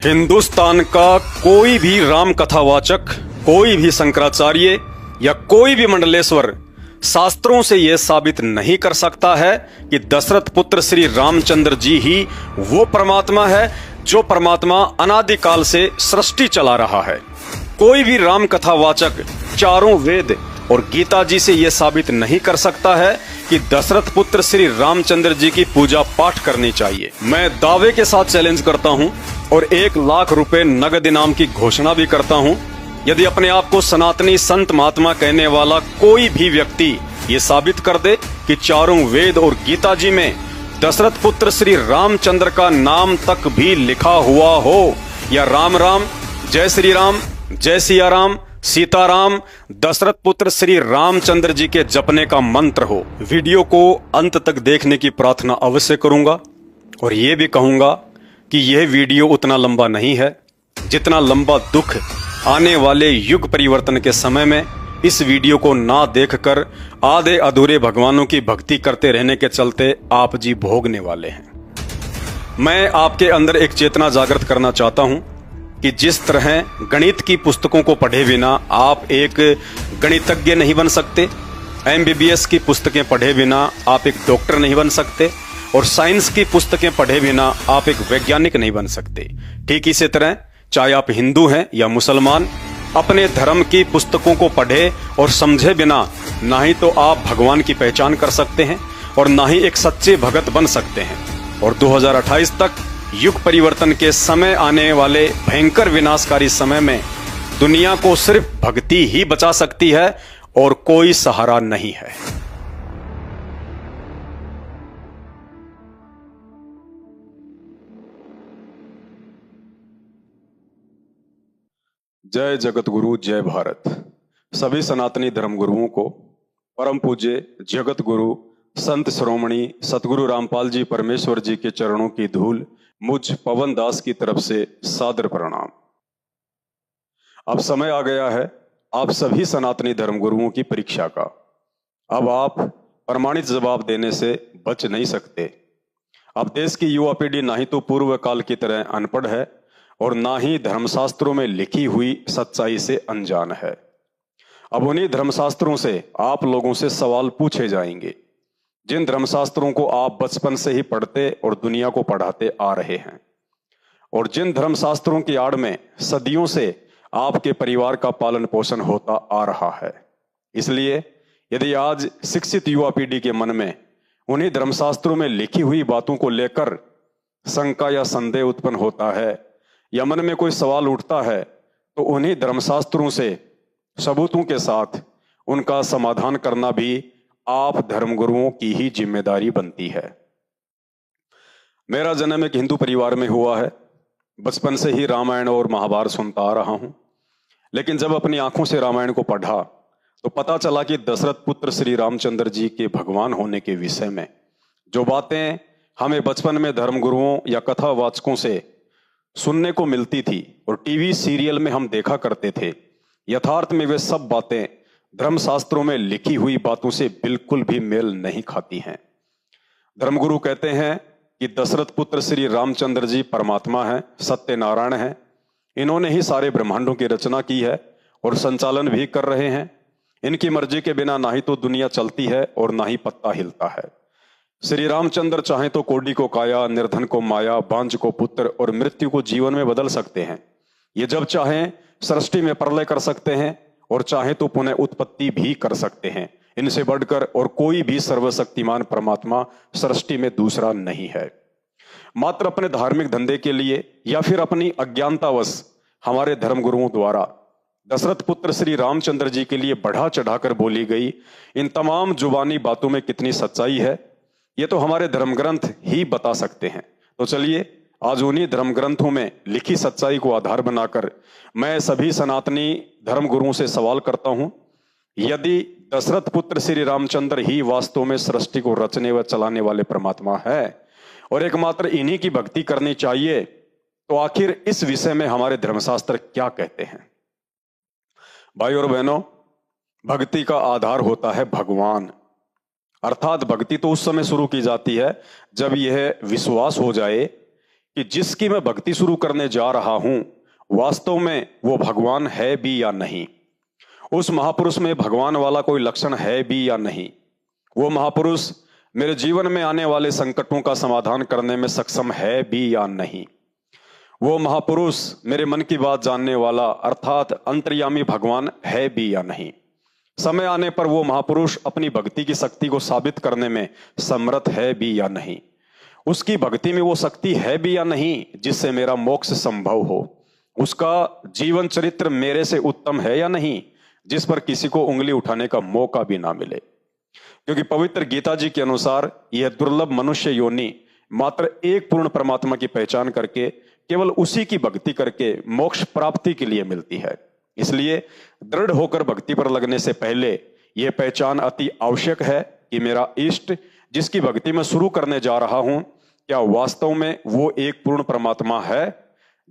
हिंदुस्तान का कोई भी राम कथावाचक, कोई भी शंकराचार्य या कोई भी मंडलेश्वर शास्त्रों से यह साबित नहीं कर सकता है कि दशरथ पुत्र श्री रामचंद्र जी ही वो परमात्मा है जो परमात्मा अनादिकाल से सृष्टि चला रहा है। कोई भी राम कथावाचक चारों वेद और गीता जी से यह साबित नहीं कर सकता है कि दशरथ पुत्र श्री रामचंद्र जी की पूजा पाठ करनी चाहिए। मैं दावे के साथ चैलेंज करता हूं और 1,00,000 रुपए नगद इनाम की घोषणा भी करता हूं, यदि अपने आप को सनातनी संत महात्मा कहने वाला कोई भी व्यक्ति ये साबित कर दे कि चारों वेद और गीता जी में दशरथ पुत्र श्री रामचंद्र का नाम तक भी लिखा हुआ हो, या राम राम, जय श्री राम, जय सिया राम, सीताराम, दशरथ पुत्र श्री रामचंद्र जी के जपने का मंत्र हो। वीडियो को अंत तक देखने की प्रार्थना अवश्य करूंगा और ये भी कहूंगा कि यह वीडियो उतना लंबा नहीं है जितना लंबा दुख आने वाले युग परिवर्तन के समय में इस वीडियो को ना देखकर आधे अधूरे भगवानों की भक्ति करते रहने के चलते आप जी भोगने वाले हैं। मैं आपके अंदर एक चेतना जागृत करना चाहता हूं कि जिस तरह गणित की पुस्तकों को पढ़े बिना आप एक गणितज्ञ नहीं बन सकते, MBBS की पुस्तकें पढ़े बिना आप एक डॉक्टर नहीं बन सकते, और साइंस की पुस्तकें पढ़े बिना आप एक वैज्ञानिक नहीं बन सकते, ठीक इसी तरह चाहे आप हिंदू हैं या मुसलमान, अपने धर्म की पुस्तकों को पढ़े और समझे बिना ना ही तो आप भगवान की पहचान कर सकते हैं और ना ही एक सच्चे भगत बन सकते हैं। और 2028 तक युग परिवर्तन के समय आने वाले भयंकर विनाशकारी समय में दुनिया को सिर्फ भक्ति ही बचा सकती है और कोई सहारा नहीं है। जय जगत गुरु, जय भारत। सभी सनातनी धर्म गुरुओं को परम पूज्य जगत गुरु संत श्रोमणी सतगुरु रामपाल जी परमेश्वर जी के चरणों की धूल मुझ पवन दास की तरफ से सादर प्रणाम। अब समय आ गया है आप सभी सनातनी धर्म गुरुओं की परीक्षा का। अब आप प्रमाणित जवाब देने से बच नहीं सकते। अब देश की युवा पीढ़ी ना ही तो पूर्व काल की तरह अनपढ़ है और ना ही धर्मशास्त्रों में लिखी हुई सच्चाई से अनजान है। अब उन्हीं धर्मशास्त्रों से आप लोगों से सवाल पूछे जाएंगे जिन धर्मशास्त्रों को आप बचपन से ही पढ़ते और दुनिया को पढ़ाते आ रहे हैं, और जिन धर्मशास्त्रों की आड़ में सदियों से आपके परिवार का पालन पोषण होता आ रहा है। इसलिए यदि आज शिक्षित युवा पीढ़ी के मन में उन्हीं धर्मशास्त्रों में लिखी हुई बातों को लेकर शंका या संदेह उत्पन्न होता है या मन में कोई सवाल उठता है, तो उन्हीं धर्मशास्त्रों से सबूतों के साथ उनका समाधान करना भी आप धर्मगुरुओं की ही जिम्मेदारी बनती है। मेरा जन्म एक हिंदू परिवार में हुआ है। बचपन से ही रामायण और महाभारत सुनता आ रहा हूं, लेकिन जब अपनी आंखों से रामायण को पढ़ा तो पता चला कि दशरथ पुत्र श्री रामचंद्र जी के भगवान होने के विषय में जो बातें हमें बचपन में धर्मगुरुओं या कथावाचकों से सुनने को मिलती थी और टीवी सीरियल में हम देखा करते थे, यथार्थ में वे सब बातें धर्मशास्त्रों में लिखी हुई बातों से बिल्कुल भी मेल नहीं खाती हैं। धर्मगुरु कहते हैं कि दशरथ पुत्र श्री रामचंद्र जी परमात्मा हैं, सत्यनारायण हैं। इन्होंने ही सारे ब्रह्मांडों की रचना की है और संचालन भी कर रहे हैं। इनकी मर्जी के बिना ना ही तो दुनिया चलती है और ना ही पत्ता हिलता है। श्री रामचंद्र चाहे तो कोढ़ी को काया, निर्धन को माया, बांझ को पुत्र और मृत्यु को जीवन में बदल सकते हैं। ये जब चाहें सृष्टि में प्रलय कर सकते हैं और चाहे तो पुनः उत्पत्ति भी कर सकते हैं। इनसे बढ़कर और कोई भी सर्वशक्तिमान परमात्मा सृष्टि में दूसरा नहीं है। मात्र अपने धार्मिक धंधे के लिए या फिर अपनी अज्ञानतावश हमारे धर्मगुरुओं द्वारा दशरथ पुत्र श्री रामचंद्र जी के लिए बढ़ा चढ़ाकर बोली गई इन तमाम जुबानी बातों में कितनी सच्चाई है, ये तो हमारे धर्म ग्रंथ ही बता सकते हैं। तो चलिए आज उन्हीं धर्म ग्रंथों में लिखी सच्चाई को आधार बनाकर मैं सभी सनातनी धर्म गुरुओं से सवाल करता हूं, यदि दशरथ पुत्र श्री रामचंद्र ही वास्तव में सृष्टि को रचने व चलाने वाले परमात्मा है और एकमात्र इन्हीं की भक्ति करनी चाहिए, तो आखिर इस विषय में हमारे धर्मशास्त्र क्या कहते हैं। भाइयों और बहनों, भक्ति का आधार होता है भगवान, अर्थात भक्ति तो उस समय शुरू की जाती है जब यह विश्वास हो जाए कि जिसकी मैं भक्ति शुरू करने जा रहा हूं वास्तव में वो भगवान है भी या नहीं, उस महापुरुष में भगवान वाला कोई लक्षण है भी या नहीं, वो महापुरुष मेरे जीवन में आने वाले संकटों का समाधान करने में सक्षम है भी या नहीं, वो महापुरुष मेरे मन की बात जानने वाला अर्थात अंतर्यामी भगवान है भी या नहीं। समय आने पर वो महापुरुष अपनी भक्ति की शक्ति को साबित करने में समर्थ है भी या नहीं, उसकी भक्ति में वो शक्ति है भी या नहीं जिससे मेरा मोक्ष संभव हो, उसका जीवन चरित्र मेरे से उत्तम है या नहीं जिस पर किसी को उंगली उठाने का मौका भी ना मिले। क्योंकि पवित्र गीता जी के अनुसार यह दुर्लभ मनुष्य योनि मात्र एक पूर्ण परमात्मा की पहचान करके केवल उसी की भक्ति करके मोक्ष प्राप्ति के लिए मिलती है। इसलिए दृढ़ होकर भक्ति पर लगने से पहले यह पहचान अति आवश्यक है कि मेरा इष्ट जिसकी भक्ति में शुरू करने जा रहा हूं क्या वास्तव में वो एक पूर्ण परमात्मा है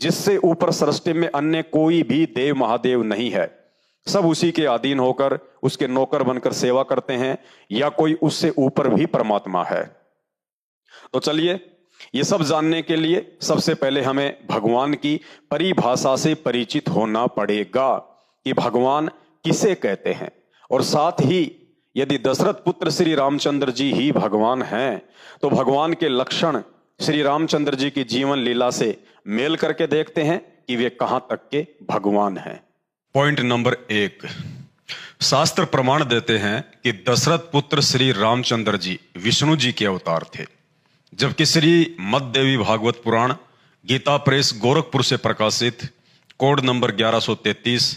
जिससे ऊपर सृष्टि में अन्य कोई भी देव महादेव नहीं है, सब उसी के अधीन होकर उसके नौकर बनकर सेवा करते हैं, या कोई उससे ऊपर भी परमात्मा है। तो चलिए ये सब जानने के लिए सबसे पहले हमें भगवान की परिभाषा से परिचित होना पड़ेगा कि भगवान किसे कहते हैं, और साथ ही यदि दशरथ पुत्र श्री रामचंद्र जी ही भगवान हैं तो भगवान के लक्षण श्री रामचंद्र जी की जीवन लीला से मेल करके देखते हैं कि वे कहां तक के भगवान हैं। पॉइंट नंबर 1, शास्त्र प्रमाण देते हैं कि दशरथ पुत्र श्री रामचंद्र जी विष्णु जी के अवतार थे, जबकि श्री मददेवी भागवत पुराण गीता प्रेस गोरखपुर से प्रकाशित कोड नंबर 1133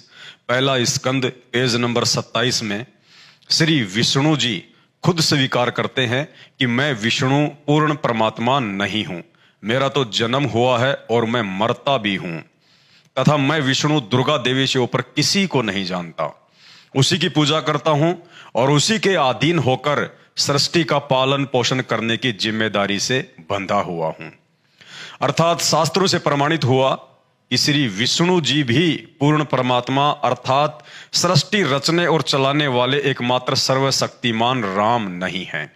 पहला स्कंद पेज नंबर 27 में श्री विष्णु जी खुद स्वीकार करते हैं कि मैं विष्णु पूर्ण परमात्मा नहीं हूं, मेरा तो जन्म हुआ है और मैं मरता भी हूं, तथा मैं विष्णु दुर्गा देवी से ऊपर किसी को नहीं जानता, उसी की पूजा करता हूं और उसी के अधीन होकर सृष्टि का पालन पोषण करने की जिम्मेदारी से बंधा हुआ हूं। अर्थात शास्त्रों से प्रमाणित हुआ कि श्री विष्णु जी भी पूर्ण परमात्मा अर्थात सृष्टि रचने और चलाने वाले एकमात्र सर्वशक्तिमान राम नहीं हैं,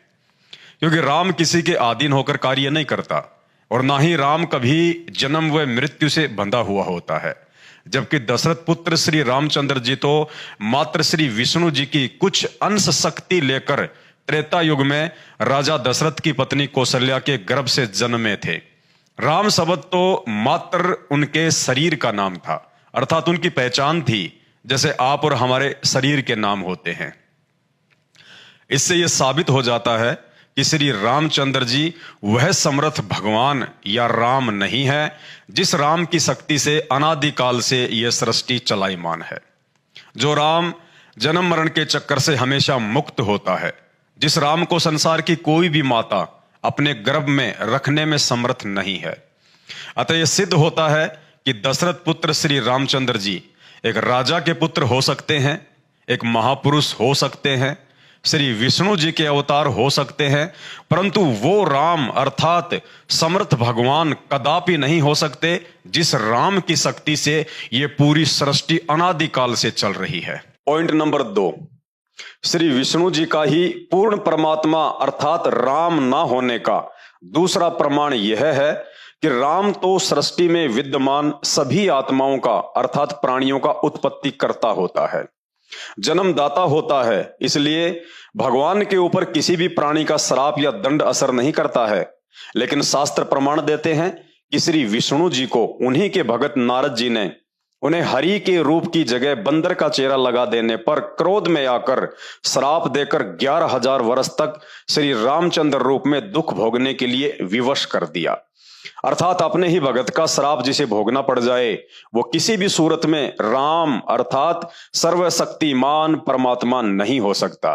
क्योंकि राम किसी के अधीन होकर कार्य नहीं करता और ना ही राम कभी जन्म व मृत्यु से बंधा हुआ होता है, जबकि दशरथ पुत्र श्री रामचंद्र जी तो मात्र श्री विष्णु जी की कुछ अंश शक्ति लेकर त्रेता युग में राजा दशरथ की पत्नी कौशल्या के गर्भ से जन्मे थे। राम शब्द तो मात्र उनके शरीर का नाम था, अर्थात उनकी पहचान थी, जैसे आप और हमारे शरीर के नाम होते हैं। इससे यह साबित हो जाता है कि श्री रामचंद्र जी वह समर्थ भगवान या राम नहीं है जिस राम की शक्ति से अनादिकाल से यह सृष्टि चलायमान है, जो राम जन्म मरण के चक्कर से हमेशा मुक्त होता है, जिस राम को संसार की कोई भी माता अपने गर्भ में रखने में समर्थ नहीं है। अतः यह सिद्ध होता है कि दशरथ पुत्र श्री रामचंद्र जी एक राजा के पुत्र हो सकते हैं, एक महापुरुष हो सकते हैं, श्री विष्णु जी के अवतार हो सकते हैं, परंतु वो राम अर्थात समर्थ भगवान कदापि नहीं हो सकते जिस राम की शक्ति से ये पूरी सृष्टि अनादिकाल से चल रही है। पॉइंट नंबर 2, श्री विष्णु जी का ही पूर्ण परमात्मा अर्थात राम ना होने का दूसरा प्रमाण यह है कि राम तो सृष्टि में विद्यमान सभी आत्माओं का अर्थात प्राणियों का उत्पत्ति करता होता है, जन्मदाता होता है, इसलिए भगवान के ऊपर किसी भी प्राणी का श्राप या दंड असर नहीं करता है। लेकिन शास्त्र प्रमाण देते हैं कि श्री विष्णु जी को उन्हीं के भगत नारद जी ने उन्हें हरि के रूप की जगह बंदर का चेहरा लगा देने पर क्रोध में आकर श्राप देकर 11,000 वर्ष तक श्री रामचंद्र रूप में दुख भोगने के लिए विवश कर दिया। अर्थात अपने ही भगत का श्राप जिसे भोगना पड़ जाए वो किसी भी सूरत में राम अर्थात सर्वशक्तिमान परमात्मा नहीं हो सकता,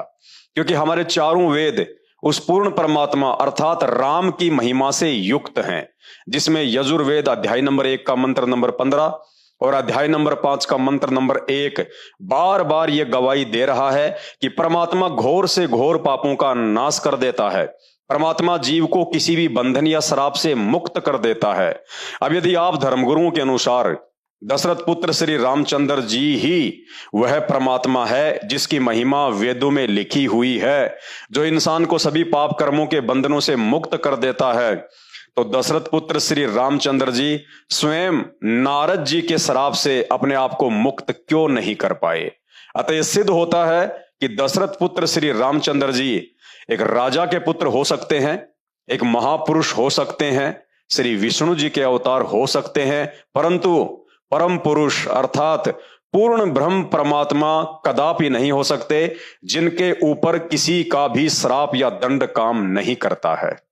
क्योंकि हमारे चारों वेद उस पूर्ण परमात्मा अर्थात राम की महिमा से युक्त हैं, जिसमें यजुर्वेद अध्याय नंबर 1 का मंत्र नंबर 15 और अध्याय नंबर 5 का मंत्र नंबर 1 बार बार यह गवाही दे रहा है कि परमात्मा घोर से घोर पापों का नाश कर देता है, परमात्मा जीव को किसी भी बंधन या श्राप से मुक्त कर देता है। अब यदि आप धर्मगुरुओं के अनुसार दशरथ पुत्र श्री रामचंद्र जी ही वह परमात्मा है जिसकी महिमा वेदों में लिखी हुई है, जो इंसान को सभी पाप कर्मों के बंधनों से मुक्त कर देता है, तो दशरथ पुत्र श्री रामचंद्र जी स्वयं नारद जी के श्राप से अपने आप को मुक्त क्यों नहीं कर पाए। अतः यह सिद्ध होता है कि दशरथ पुत्र श्री रामचंद्र जी एक राजा के पुत्र हो सकते हैं, एक महापुरुष हो सकते हैं, श्री विष्णु जी के अवतार हो सकते हैं, परंतु परम पुरुष अर्थात पूर्ण ब्रह्म परमात्मा कदापि नहीं हो सकते, जिनके ऊपर किसी का भी श्राप या दंड काम नहीं करता है।